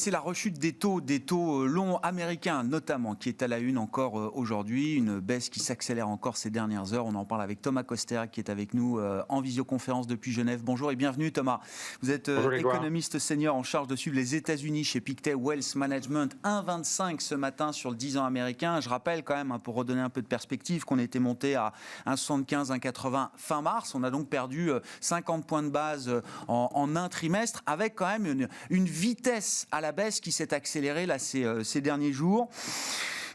c'est la rechute des taux longs américains notamment, qui est à la une encore aujourd'hui. Une baisse qui s'accélère encore ces dernières heures. On en parle avec Thomas Koster qui est avec nous en visioconférence depuis Genève. Bonjour et bienvenue Thomas. Vous êtes économiste senior en charge de suivre les États-Unis chez Pictet Wealth Management. 1,25 ce matin sur le 10 ans américain. Je rappelle quand même, pour redonner un peu de perspective, qu'on était monté à 1,75, 1,80 fin mars. On a donc perdu 50 points de base en un trimestre, avec quand même une vitesse à la baisse qui s'est accélérée là, ces derniers jours.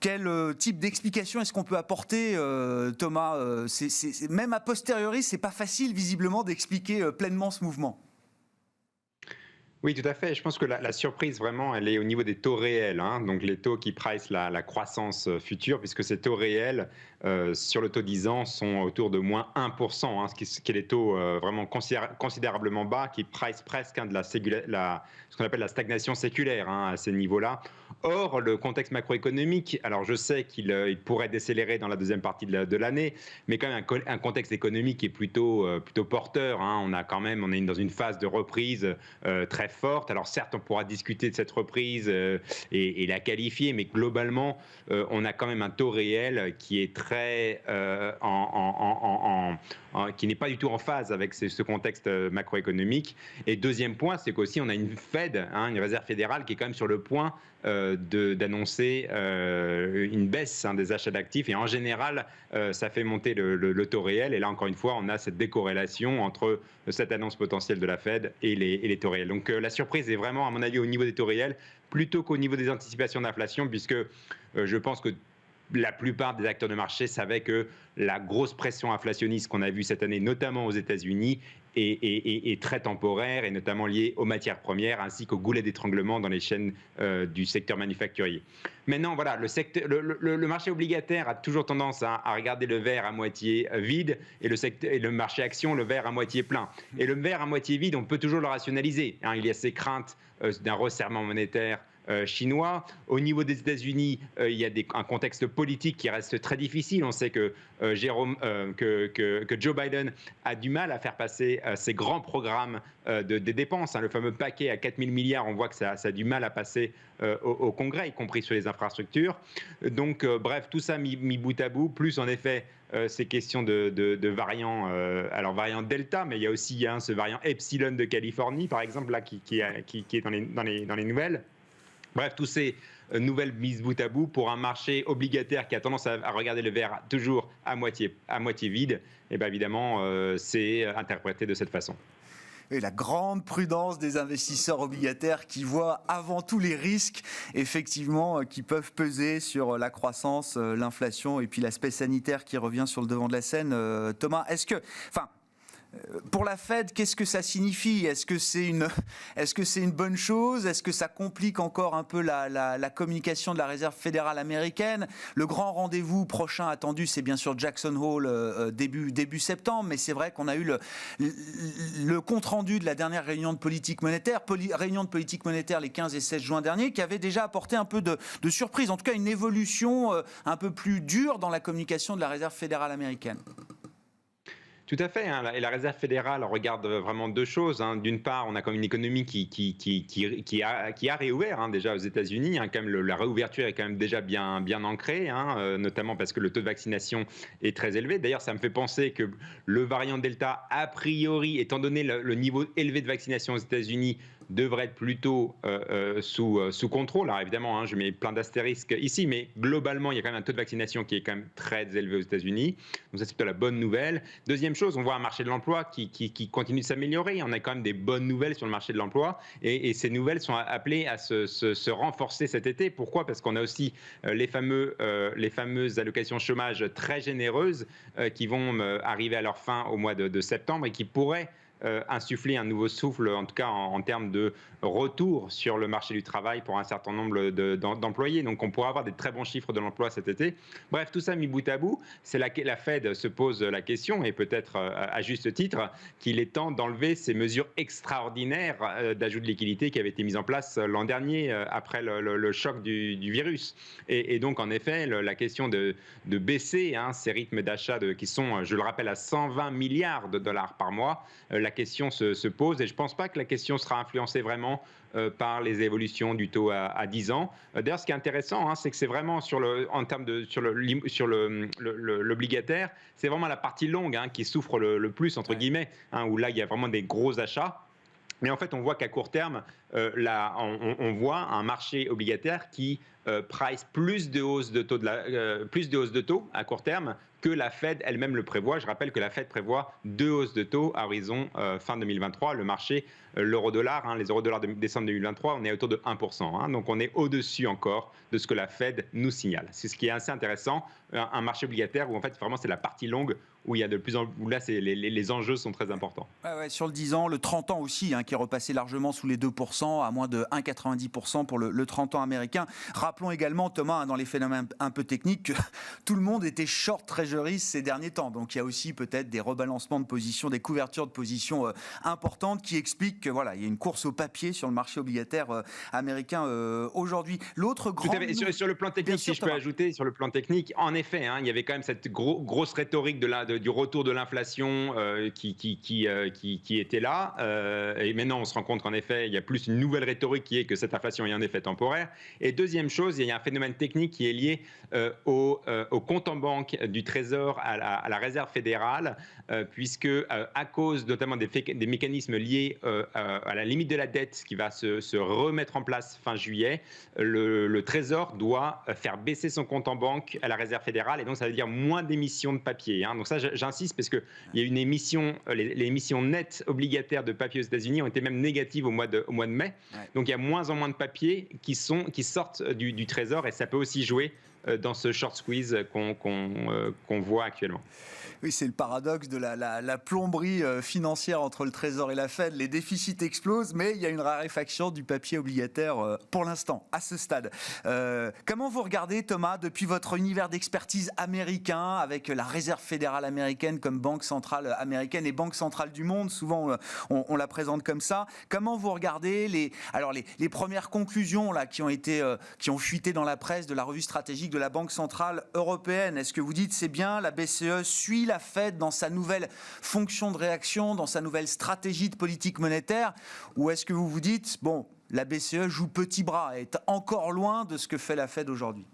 Quel type d'explication est-ce qu'on peut apporter, Thomas? Même a posteriori, c'est pas facile visiblement d'expliquer pleinement ce mouvement. Oui, tout à fait. Je pense que la surprise, vraiment, elle est au niveau des taux réels. Donc, les taux qui price la croissance future, puisque ces taux réels, sur le taux 10 ans, sont autour de moins 1%, ce qui est des taux vraiment considérablement bas, qui price presque ce qu'on appelle la stagnation séculaire à ces niveaux-là. Or, le contexte macroéconomique, alors je sais qu'il pourrait décélérer dans la deuxième partie de l'année, mais quand même un contexte économique qui est plutôt porteur. On est dans une phase de reprise très forte. Alors certes, on pourra discuter de cette reprise et la qualifier, mais globalement, on a quand même un taux réel qui est très qui n'est pas du tout en phase avec ce contexte macroéconomique. Et deuxième point, c'est qu'aussi on a une Fed, une réserve fédérale, qui est quand même sur le point d'annoncer une baisse des achats d'actifs. Et en général, ça fait monter le taux réel. Et là, encore une fois, on a cette décorrélation entre cette annonce potentielle de la Fed et les taux réels. Donc la surprise est vraiment, à mon avis, au niveau des taux réels, plutôt qu'au niveau des anticipations d'inflation, puisque je pense que la plupart des acteurs de marché savaient que la grosse pression inflationniste qu'on a vue cette année, notamment aux États-Unis, est très temporaire et notamment liée aux matières premières ainsi qu'au goulet d'étranglement dans les chaînes du secteur manufacturier. Maintenant, voilà, le marché obligataire a toujours tendance à regarder le verre à moitié vide et le marché action, le verre à moitié plein. Et le verre à moitié vide, on peut toujours le rationaliser. Il y a ces craintes d'un resserrement monétaire chinois. Au niveau des États-Unis, il y a un contexte politique qui reste très difficile. On sait que Joe Biden a du mal à faire passer ces grands programmes des dépenses. Le fameux paquet à 4 000 milliards, on voit que ça a du mal à passer au Congrès, y compris sur les infrastructures. Donc, bref, tout ça mis bout à bout, plus en effet ces questions de variants, alors variant Delta, mais il y a aussi ce variant Epsilon de Californie, par exemple, là, qui est dans les nouvelles. Bref, tous ces nouvelles mises bout à bout pour un marché obligataire qui a tendance à regarder le verre toujours à moitié vide, et bien évidemment, c'est interprété de cette façon. Et la grande prudence des investisseurs obligataires qui voient avant tout les risques, effectivement, qui peuvent peser sur la croissance, l'inflation et puis l'aspect sanitaire qui revient sur le devant de la scène. Thomas, pour la Fed, qu'est-ce que ça signifie? Est-ce que c'est une bonne chose? Est-ce que ça complique encore un peu la communication de la Réserve fédérale américaine? Le grand rendez-vous prochain attendu, c'est bien sûr Jackson Hole début septembre, mais c'est vrai qu'on a eu le compte-rendu de la dernière réunion de politique monétaire, les 15 et 16 juin dernier, qui avait déjà apporté un peu de surprise, en tout cas une évolution un peu plus dure dans la communication de la Réserve fédérale américaine. Tout à fait. Et la Réserve fédérale regarde vraiment deux choses. D'une part, on a comme une économie qui a réouvert déjà aux États-Unis. Quand même, la réouverture est quand même déjà bien ancrée, notamment parce que le taux de vaccination est très élevé. D'ailleurs, ça me fait penser que le variant Delta, a priori, étant donné le niveau élevé de vaccination aux États-Unis, devrait être plutôt sous contrôle. Alors évidemment, je mets plein d'astérisques ici, mais globalement, il y a quand même un taux de vaccination qui est quand même très élevé aux États-Unis. Donc ça, c'est plutôt la bonne nouvelle. Deuxième chose, on voit un marché de l'emploi qui continue de s'améliorer. On a quand même des bonnes nouvelles sur le marché de l'emploi et ces nouvelles sont appelées à se renforcer cet été. Pourquoi? Parce qu'on a aussi les fameuses allocations chômage très généreuses qui vont arriver à leur fin au mois de septembre et qui pourraient insuffler un nouveau souffle, en tout cas en termes de retour sur le marché du travail pour un certain nombre d'employés. Donc on pourra avoir des très bons chiffres de l'emploi cet été. Bref, tout ça mis bout à bout, c'est là que la Fed se pose la question, et peut-être à juste titre, qu'il est temps d'enlever ces mesures extraordinaires d'ajout de liquidité qui avaient été mises en place l'an dernier après le choc du virus. Et donc en effet, la question de baisser ces rythmes d'achat qui sont, je le rappelle, à 120 milliards de dollars par mois, la la question se pose, et je ne pense pas que la question sera influencée vraiment par les évolutions du taux à 10 ans. D'ailleurs, ce qui est intéressant, hein, c'est que c'est vraiment en termes sur l'obligataire, c'est vraiment la partie longue, hein, qui souffre le plus, entre guillemets, hein, où là, il y a vraiment des gros achats. Mais en fait, on voit qu'à court terme, on voit un marché obligataire qui price plus de hausse de taux à court terme que la Fed elle-même le prévoit. Je rappelle que la Fed prévoit 2 hausses de taux à horizon fin 2023. Le marché, l'euro-dollar, hein, les euros-dollars de décembre 2023, on est autour de 1%. Hein, donc on est au-dessus encore de ce que la Fed nous signale. C'est ce qui est assez intéressant, un marché obligataire où en fait vraiment c'est la partie longue où il y a de plus en où là les enjeux sont très importants. Ouais, sur le 10 ans, le 30 ans aussi, hein, qui est repassé largement sous les 2%, à moins de 1,90% pour le 30 ans américain. Rappelons également, Thomas, hein, dans les phénomènes un peu techniques, que tout le monde était short treasuries ces derniers temps. Donc il y a aussi peut-être des rebalancements de position, des couvertures de position importantes qui expliquent que voilà, il y a une course au papier sur le marché obligataire américain aujourd'hui. L'autre grand... Sur le plan technique, si je peux ajouter, sur le plan technique, en effet, hein, il y avait quand même cette grosse rhétorique du retour de l'inflation qui était là. Et maintenant, on se rend compte qu'en effet, il y a plus une nouvelle rhétorique qui est que cette inflation est en effet temporaire. Et deuxième chose, il y a un phénomène technique qui est lié au compte en banque du Trésor à la Réserve fédérale, puisque à cause notamment des mécanismes liés à la limite de la dette qui va se remettre en place fin juillet, le Trésor doit faire baisser son compte en banque à la Réserve fédérale, et donc ça veut dire moins d'émissions de papier. Hein. Donc ça, j'insiste, parce qu'il y a une émission, les émissions nettes obligataires de papier aux États-Unis ont été même négatives au mois de mai. Ouais. Donc il y a moins en moins de papier qui sortent du Trésor, et ça peut aussi jouer dans ce short squeeze qu'on voit actuellement. Oui, c'est le paradoxe de la plomberie financière entre le Trésor et la Fed. Les déficits explosent, mais il y a une raréfaction du papier obligataire pour l'instant, à ce stade. Comment vous regardez, Thomas, depuis votre univers d'expertise américain, avec la Réserve fédérale américaine comme banque centrale américaine et banque centrale du monde, souvent on la présente comme ça. Comment vous regardez les premières conclusions là, qui ont fuité dans la presse de la revue stratégique de la Banque centrale européenne? Est-ce que vous dites c'est bien, la BCE suit la Fed dans sa nouvelle fonction de réaction, dans sa nouvelle stratégie de politique monétaire, ou est-ce que vous vous dites, bon, la BCE joue petit bras, est encore loin de ce que fait la Fed aujourd'hui?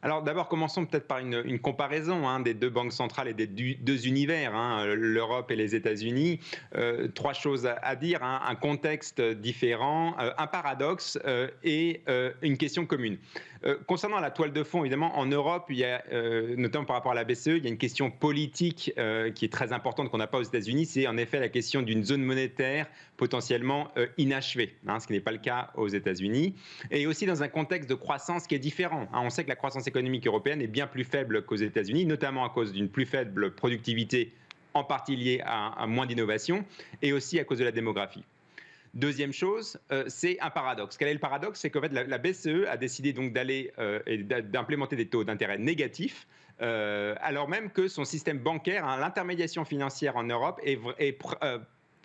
Alors d'abord, commençons peut-être par une comparaison, hein, des deux banques centrales et des deux univers, hein, l'Europe et les États-Unis. Trois choses à dire, hein, un contexte différent, un paradoxe et une question commune. Concernant la toile de fond, évidemment, en Europe, il y a, notamment par rapport à la BCE, il y a une question politique qui est très importante qu'on n'a pas aux États-Unis. C'est en effet la question d'une zone monétaire potentiellement inachevée, hein, ce qui n'est pas le cas aux États-Unis. Et aussi dans un contexte de croissance qui est différent. Hein, on sait que la croissance économique européenne est bien plus faible qu'aux États-Unis, notamment à cause d'une plus faible productivité, en partie liée à moins d'innovation, et aussi à cause de la démographie. Deuxième chose, c'est un paradoxe. Quel est le paradoxe? C'est qu'en fait, la BCE a décidé donc d'aller et d'implémenter des taux d'intérêt négatifs, alors même que son système bancaire, hein, l'intermédiation financière en Europe est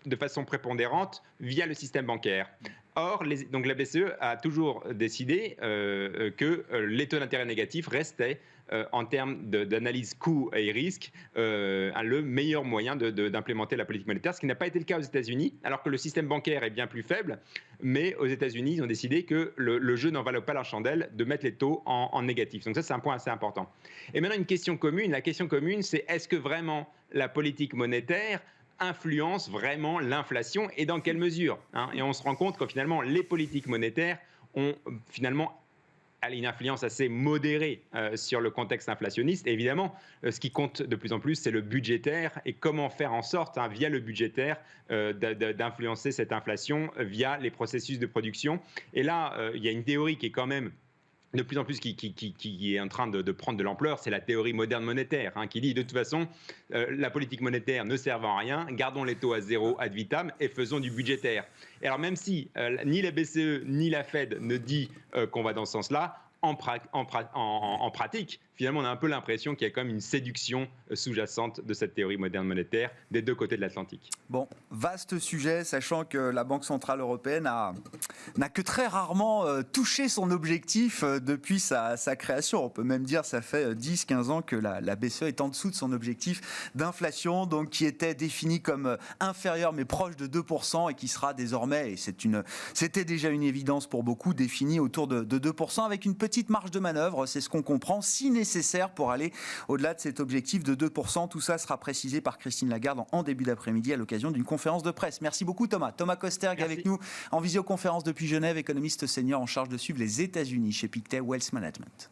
de façon prépondérante via le système bancaire. Or, donc la BCE a toujours décidé que les taux d'intérêt négatifs restaient, en termes d'analyse coûts et risques, le meilleur moyen d'implémenter la politique monétaire, ce qui n'a pas été le cas aux États-Unis, alors que le système bancaire est bien plus faible. Mais aux États-Unis, ils ont décidé que le jeu n'en valait pas la chandelle de mettre les taux en négatif. Donc ça, c'est un point assez important. Et maintenant, une question commune. La question commune, c'est est-ce que vraiment la politique monétaire influence vraiment l'inflation et dans quelle mesure, hein? Et on se rend compte que finalement, les politiques monétaires ont finalement une influence assez modérée sur le contexte inflationniste. Et évidemment, ce qui compte de plus en plus, c'est le budgétaire et comment faire en sorte, hein, via le budgétaire, d'influencer cette inflation via les processus de production. Et là, il y a une théorie qui est quand même de plus en plus qui est en train de prendre de l'ampleur, c'est la théorie moderne monétaire, hein, qui dit de toute façon, la politique monétaire ne servant à rien, gardons les taux à zéro ad vitam et faisons du budgétaire. Et alors même si ni la BCE ni la Fed ne dit qu'on va dans ce sens-là, en pratique, finalement, on a un peu l'impression qu'il y a quand même une séduction sous-jacente de cette théorie moderne monétaire des deux côtés de l'Atlantique. Bon, vaste sujet, sachant que la Banque Centrale Européenne n'a que très rarement touché son objectif depuis sa création. On peut même dire que ça fait 10-15 ans que la BCE est en dessous de son objectif d'inflation, donc qui était défini comme inférieur mais proche de 2% et qui sera désormais, et c'était déjà une évidence pour beaucoup, défini autour de 2% avec une petite marge de manœuvre, c'est ce qu'on comprend, si nécessaire pour aller au-delà de cet objectif de 2%. Tout ça sera précisé par Christine Lagarde en début d'après-midi à l'occasion d'une conférence de presse. Merci beaucoup Thomas. Thomas Kosterg avec nous en visioconférence depuis Genève, économiste senior en charge de suivre les États-Unis chez Pictet Wealth Management.